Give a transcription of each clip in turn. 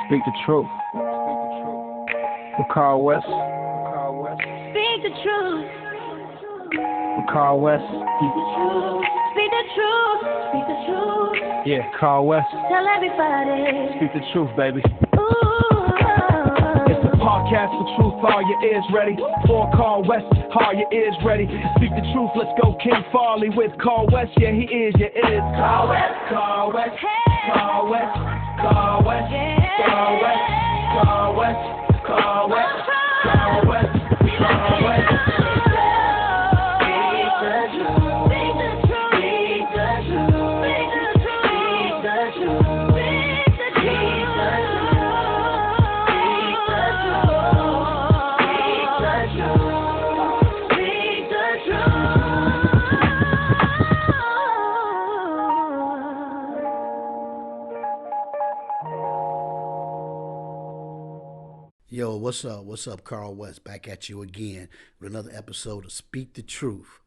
Speak the truth. With Carl West. Speak the truth. With Carl West. Speak the truth. Speak the truth. Speak the truth. Yeah, Carl West. Tell everybody. Speak the truth, baby. Ooh. It's a podcast for truth. Are your ears ready? For Carl West. Are your ears ready? Speak the truth. Let's go, King Farley with Carl West. Yeah, he is. Your ears. Carl West. Carl West. Hey. Carl West. Carl West. Yeah. Carl West. Carl West. Carl West. Carl West. Carl West. Yo, what's up? What's up, Carl West? Back at you again with another episode of Speak the Truth.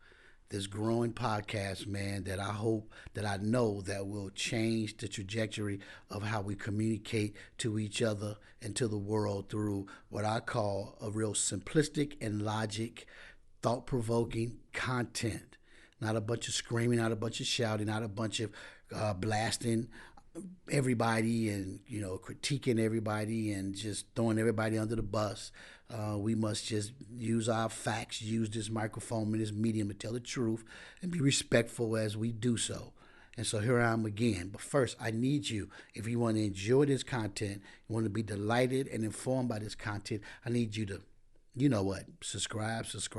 This growing podcast, man, that I hope, that I know that will change the trajectory of how we communicate to each other and to the world through what I call a real simplistic and logic, thought-provoking content. Not a bunch of screaming, not a bunch of shouting, not a bunch of blasting everybody and critiquing everybody and just throwing everybody under the bus. We must just use our facts, use this microphone and this medium to tell the truth and be respectful as we do so. And so here I am again. But first, I need you, if you want to enjoy this content, you want to be delighted and informed by this content, I need you to, you know what, subscribe. Just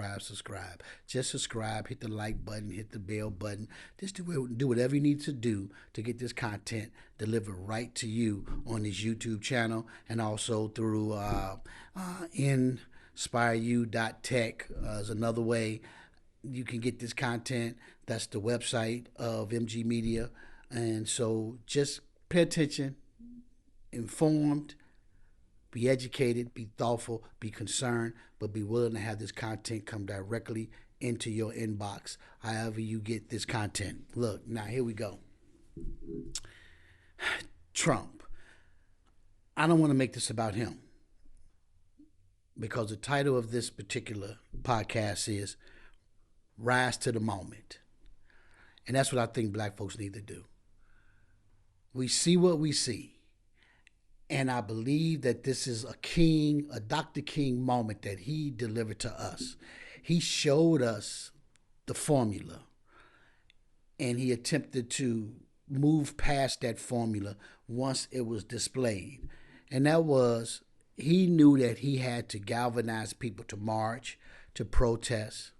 subscribe, hit the like button, hit the bell button. Just do whatever you need to do to get this content delivered right to you on this YouTube channel and also through inspireyou.tech is another way you can get this content. That's the website of MG Media. And so just pay attention, informed, be educated, be thoughtful, be concerned, but be willing to have this content come directly into your inbox, however you get this content. Look, now here we go. Trump. I don't want to make this about him because the title of this particular podcast is Rise to the Moment. And that's what I think black folks need to do. We see what we see. And I believe that this is a Dr. King moment that he delivered to us. He showed us the formula, and he attempted to move past that formula once it was displayed. And that was, he knew that he had to galvanize people to march, to protest,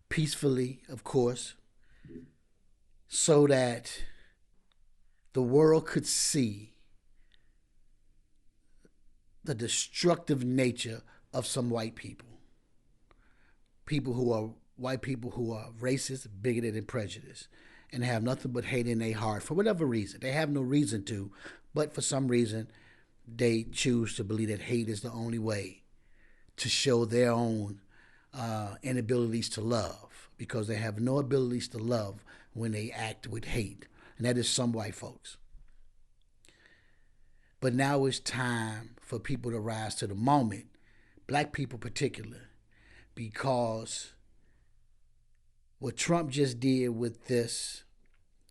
peacefully, of course, so that the world could see the destructive nature of some white people. White people who are racist, bigoted, and prejudiced, and have nothing but hate in their heart for whatever reason. They have no reason to, but for some reason, they choose to believe that hate is the only way to show their own inabilities to love, because they have no abilities to love when they act with hate. And that is some white folks. But now it's time for people to rise to the moment, black people particular, because what Trump just did with this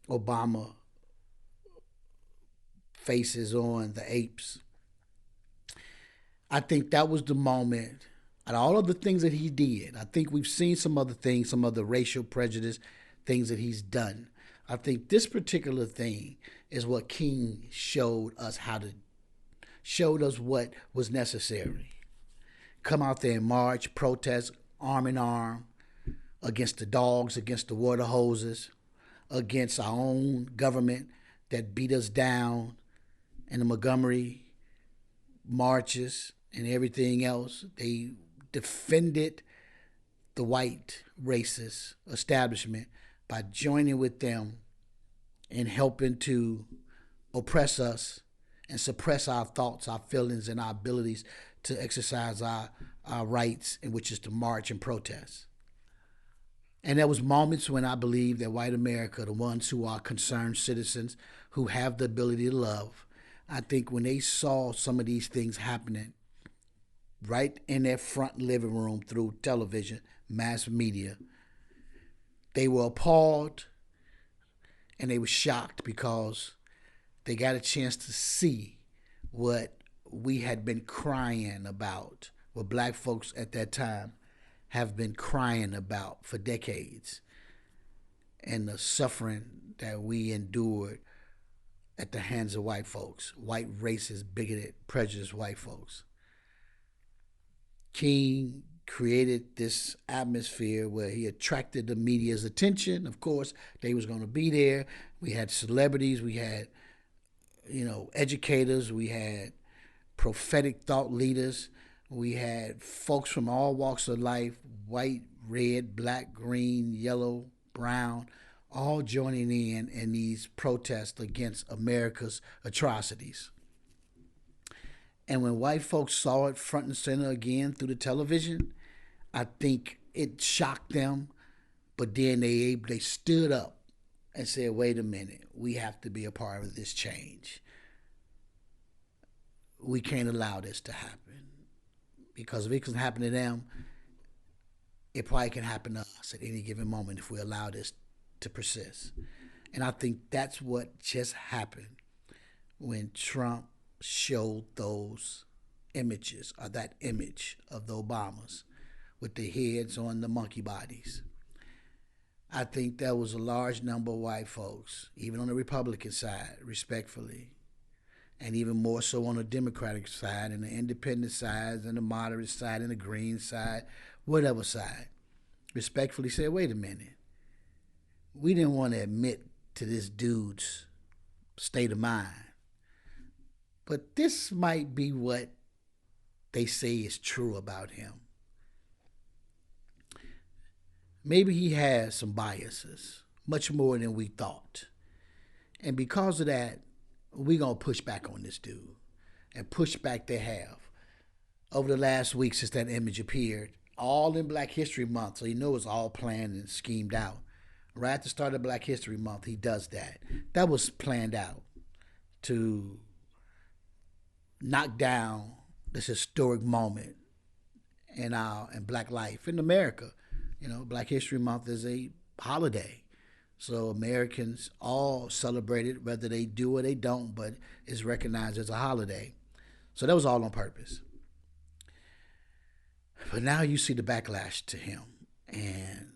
Obama faces on the apes, I think that was the moment. And all of the things that he did, I think we've seen some other things, some other racial prejudice things that he's done. I think this particular thing is what King showed us what was necessary. Come out there and march, protest, arm in arm, against the dogs, against the water hoses, against our own government that beat us down, and the Montgomery marches and everything else. They defended the white racist establishment by joining with them and helping to oppress us and suppress our thoughts, our feelings, and our abilities to exercise our rights, which is to march and protest. And there was moments when I believed that white America, the ones who are concerned citizens, who have the ability to love, I think when they saw some of these things happening right in their front living room through television, mass media, they were appalled and they were shocked because they got a chance to see what we had been crying about, what black folks at that time have been crying about for decades, and the suffering that we endured at the hands of white folks, white racist, bigoted, prejudiced white folks. King created this atmosphere where he attracted the media's attention. Of course, they was going to be there. We had celebrities, we had, educators, we had prophetic thought leaders, we had folks from all walks of life, white, red, black, green, yellow, brown, all joining in these protests against America's atrocities. And when white folks saw it front and center again through the television, I think it shocked them. But then they stood up and said, wait a minute, we have to be a part of this change. We can't allow this to happen. Because if it can happen to them, it probably can happen to us at any given moment if we allow this to persist. And I think that's what just happened when Trump showed those images, or that image of the Obamas with the heads on the monkey bodies. I think there was a large number of white folks, even on the Republican side, respectfully, and even more so on the Democratic side and the independent side and the moderate side and the green side, whatever side, respectfully said, wait a minute. We didn't want to admit to this dude's state of mind. But this might be what they say is true about him. Maybe he has some biases, much more than we thought. And because of that, we're going to push back on this dude. And push back they have. Over the last week since that image appeared, all in Black History Month, so you know it's all planned and schemed out. Right at the start of Black History Month, he does that. That was planned out to knock down this historic moment in Black life in America. Black History Month is a holiday. So Americans all celebrate it, whether they do or they don't, but it's recognized as a holiday. So that was all on purpose. But now you see the backlash to him, and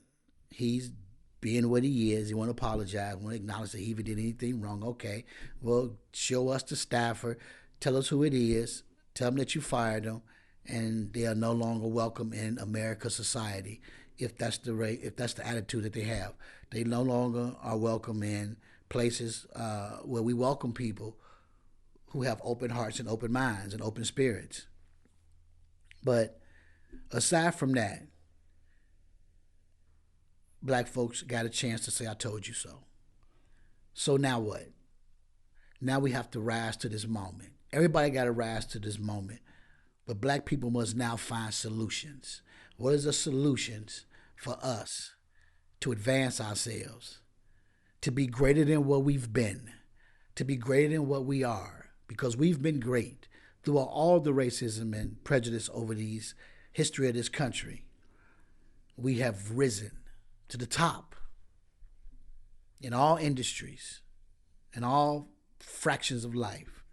he's being what he is. He want to apologize, want to acknowledge that he even did anything wrong. Okay, well, show us the staffer, tell us who it is, tell them that you fired them, and they are no longer welcome in America's society. If that's the attitude that they have, they no longer are welcome in places where we welcome people who have open hearts and open minds and open spirits. But aside from that, black folks got a chance to say, I told you so. So now what? Now we have to rise to this moment. Everybody got to rise to this moment. But black people must now find solutions. What is the solutions for us to advance ourselves, to be greater than what we've been, to be greater than what we are? Because we've been great throughout all the racism and prejudice over these history of this country. We have risen to the top in all industries, in all fractions of life.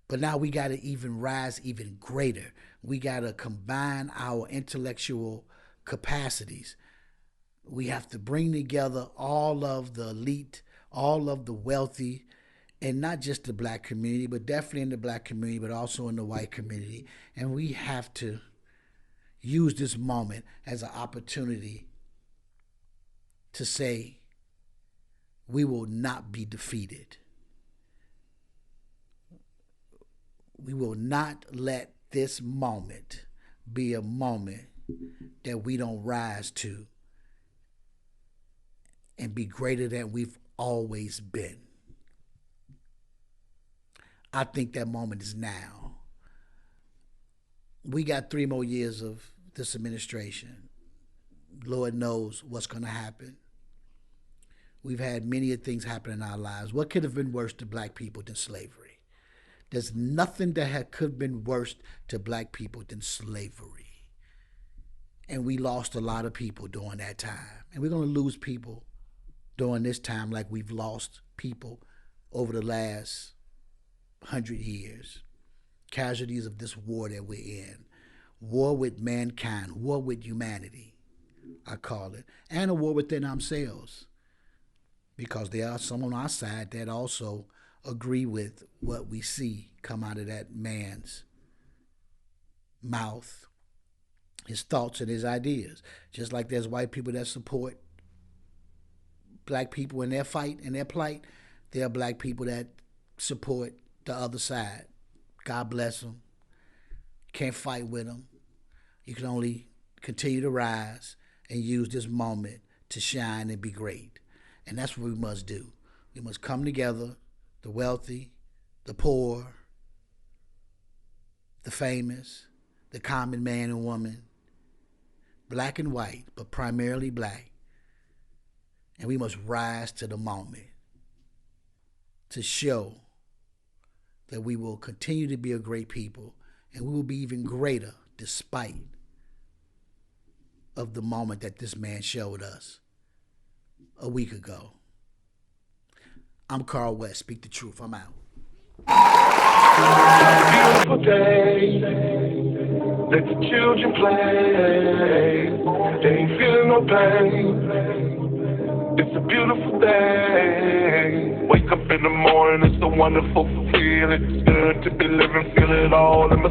But now we got to even rise even greater. We got to combine our intellectual capacities. We have to bring together all of the elite, all of the wealthy, and not just the black community, but definitely in the black community, but also in the white community. And we have to use this moment as an opportunity to say, we will not be defeated. We will not let this moment be a moment that we don't rise to and be greater than we've always been. I think that moment is now. We got 3 more years of this administration. Lord knows what's going to happen. We've had many things happen in our lives. What could have been worse to black people than slavery? There's nothing that could have been worse to black people than slavery. And we lost a lot of people during that time. And we're going to lose people during this time like we've lost people over the last 100 years. Casualties of this war that we're in. War with mankind, war with humanity, I call it. And a war within ourselves. Because there are some on our side that also agree with what we see come out of that man's mouth, his thoughts and his ideas. Just like there's white people that support black people in their fight and their plight, there are black people that support the other side. God bless them. Can't fight with them. You can only continue to rise and use this moment to shine and be great. And that's what we must do. We must come together, the wealthy, the poor, the famous, the common man and woman, black and white, but primarily black. And we must rise to the moment to show that we will continue to be a great people, and we will be even greater despite of the moment that this man showed us a week ago. I'm Carl West. Speak the truth. I'm out. Beautiful day. Let the children play. They ain't feeling no pain. It's a beautiful day. Wake up in the morning, it's a wonderful feeling. It's good to be living, feel it all in my